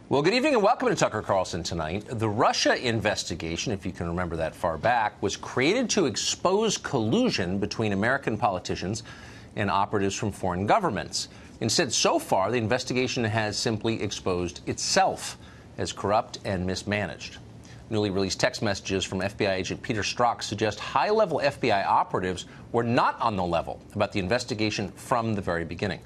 Well, good evening and welcome to Tucker Carlson tonight. The Russia investigation, if you can remember that far back, was created to expose collusion between American politicians and operatives from foreign governments. Instead, so far, the investigation has simply exposed itself as corrupt and mismanaged. Newly released text messages from FBI agent Peter Strzok suggest high-level FBI operatives were not on the level about the investigation from the very beginning.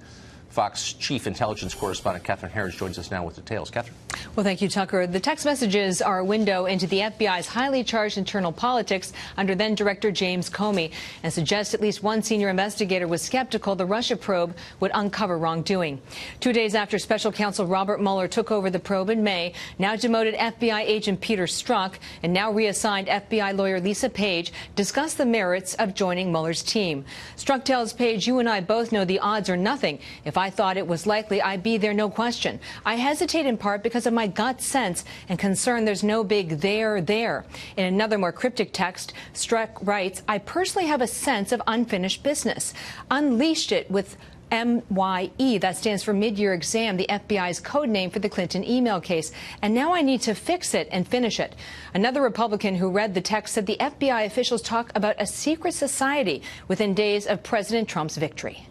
Fox chief intelligence correspondent Catherine Harris joins us now with details. Catherine. Well, thank you, Tucker. The text messages are a window into the FBI's highly charged internal politics under then-Director James Comey and suggest at least one senior investigator was skeptical the Russia probe would uncover wrongdoing. 2 days after Special Counsel Robert Mueller took over the probe in May, now demoted FBI agent Peter Strzok and now reassigned FBI lawyer Lisa Page discussed the merits of joining Mueller's team. Strzok tells Page, "You and I both know the odds are nothing. If I thought it was likely, I'd be there, no question. I hesitate in part because of my gut sense and concern there's no big there. In another more cryptic text, Strzok writes, "I personally have a sense of unfinished business. Unleashed it with MYE, that stands for mid-year exam, the FBI's code name for the Clinton email case. And now I need to fix it and finish it." Another Republican who read the text said the FBI officials talk about a secret society within days of President Trump's victory.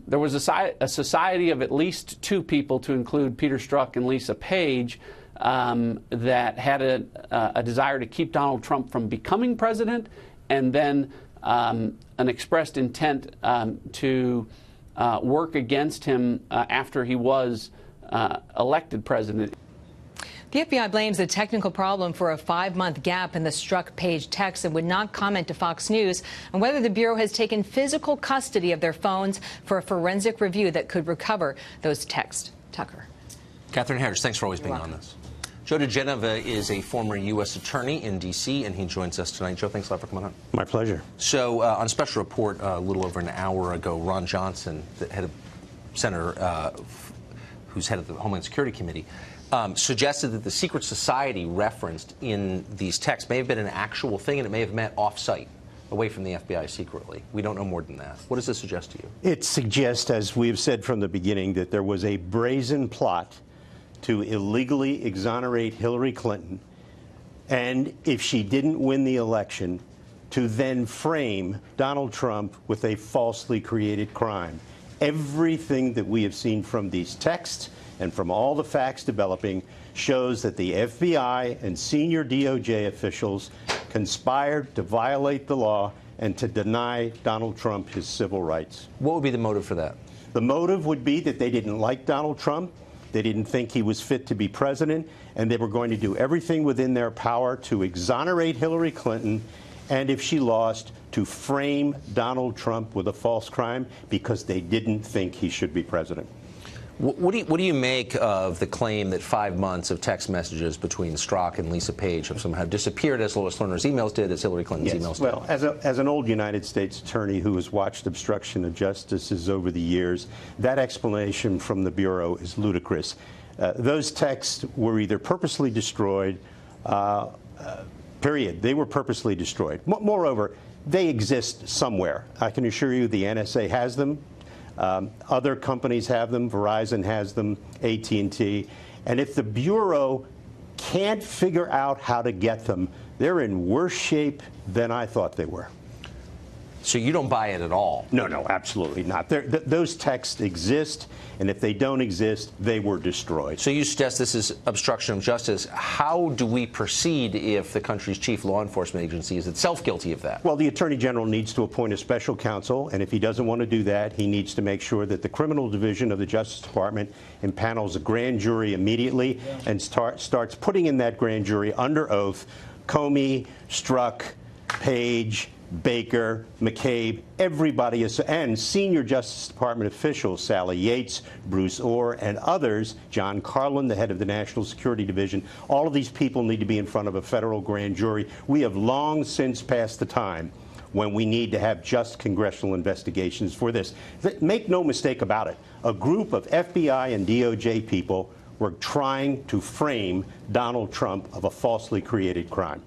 There was a society of at least two people, to include Peter Strzok and Lisa Page, that had a desire to keep Donald Trump from becoming president, and then an expressed intent to work against him after he was elected president. The FBI blames a technical problem for a 5-month gap in the Strzok-Page text and would not comment to Fox News on whether the Bureau has taken physical custody of their phones for a forensic review that could recover those texts. Tucker. Catherine Harris, thanks for always being on this. Joe DiGenova is a former U.S. attorney in D.C., and he joins us tonight. Joe, thanks a lot for coming on. My pleasure. So on Special Report a little over an hour ago, Ron Johnson, the head of Senator, who's head of the Homeland Security Committee, suggested that the secret society referenced in these texts may have been an actual thing, and it may have met off-site, away from the FBI secretly. We don't know more than that. What does this suggest to you? It suggests, as we've said from the beginning, that there was a brazen plot to illegally exonerate Hillary Clinton, and if she didn't win the election, to then frame Donald Trump with a falsely created crime. Everything that we have seen from these texts and from all the facts developing shows that the FBI and senior DOJ officials conspired to violate the law and to deny Donald Trump his civil rights. What would be the motive for that? The motive would be that they didn't like Donald Trump, they didn't think he was fit to be president, and they were going to do everything within their power to exonerate Hillary Clinton, and if she lost, to frame Donald Trump with a false crime because they didn't think he should be president. What do you make of the claim that 5 months of text messages between Strzok and Lisa Page have somehow disappeared, as Lois Lerner's emails did, as Hillary Clinton's emails did? Well, as an old United States attorney who has watched obstruction of justices over the years, that explanation from the Bureau is ludicrous. Those texts were either purposely destroyed, period. They were purposely destroyed. Moreover, they exist somewhere. I can assure you the NSA has them. Other companies have them. Verizon has them, AT&T. And if the Bureau can't figure out how to get them, they're in worse shape than I thought they were. So you don't buy it at all? No, absolutely not. Those texts exist, and if they don't exist, they were destroyed. So you suggest this is obstruction of justice. How do we proceed if the country's chief law enforcement agency is itself guilty of that? Well, the Attorney General needs to appoint a special counsel, and if he doesn't want to do that, he needs to make sure that the criminal division of the Justice Department impanels a grand jury immediately and starts putting in that grand jury under oath Comey, Strzok, Page, Baker, McCabe, everybody, and senior Justice Department officials, Sally Yates, Bruce Orr, and others, John Carlin, the head of the National Security Division, all of these people need to be in front of a federal grand jury. We have long since passed the time when we need to have just congressional investigations for this. Make no mistake about it. A group of FBI and DOJ people were trying to frame Donald Trump of a falsely created crime.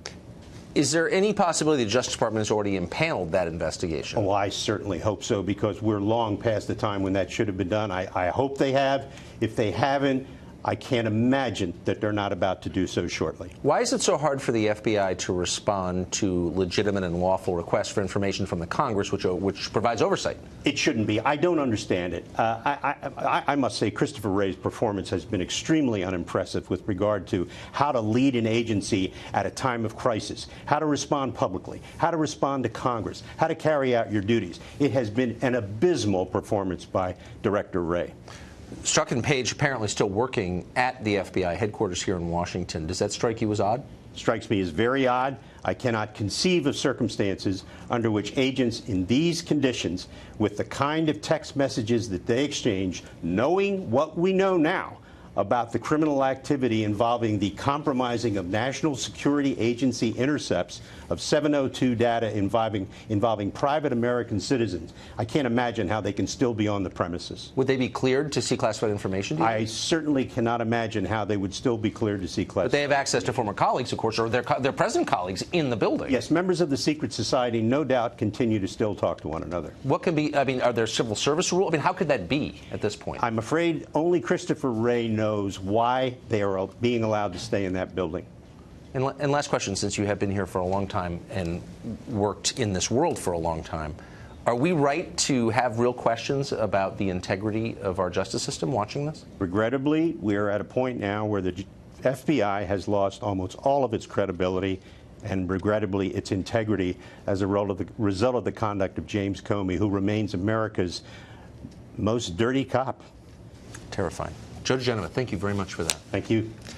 Is there any possibility the Justice Department has already impaneled that investigation? Oh, I certainly hope so, because we're long past the time when that should have been done. I hope they have. If they haven't, I can't imagine that they're not about to do so shortly. Why is it so hard for the FBI to respond to legitimate and lawful requests for information from the Congress, which provides oversight? It shouldn't be. I don't understand it. I must say Christopher Wray's performance has been extremely unimpressive with regard to how to lead an agency at a time of crisis, how to respond publicly, how to respond to Congress, how to carry out your duties. It has been an abysmal performance by Director Wray. Strzok and Page apparently still working at the FBI headquarters here in Washington. Does that strike you as odd? Strikes me as very odd. I cannot conceive of circumstances under which agents in these conditions, with the kind of text messages that they exchange, knowing what we know now about the criminal activity involving the compromising of National Security Agency intercepts of 702 data involving private American citizens. I can't imagine how they can still be on the premises. Would they be cleared to see classified information? I certainly cannot imagine how they would still be cleared to see classified. But they have access to former colleagues, of course, or their present colleagues in the building. Yes, members of the secret society no doubt continue to still talk to one another. What can be, I mean, are there civil service rules? I mean, how could that be at this point? I'm afraid only Christopher Wray knows why they are being allowed to stay in that building. And last question, since you have been here for a long time and worked in this world for a long time, are we right to have real questions about the integrity of our justice system watching this? Regrettably, we are at a point now where the FBI has lost almost all of its credibility and, regrettably, its integrity as a result of the conduct of James Comey, who remains America's most dirty cop. Terrifying. Joe DiGenova, thank you very much for that. Thank you.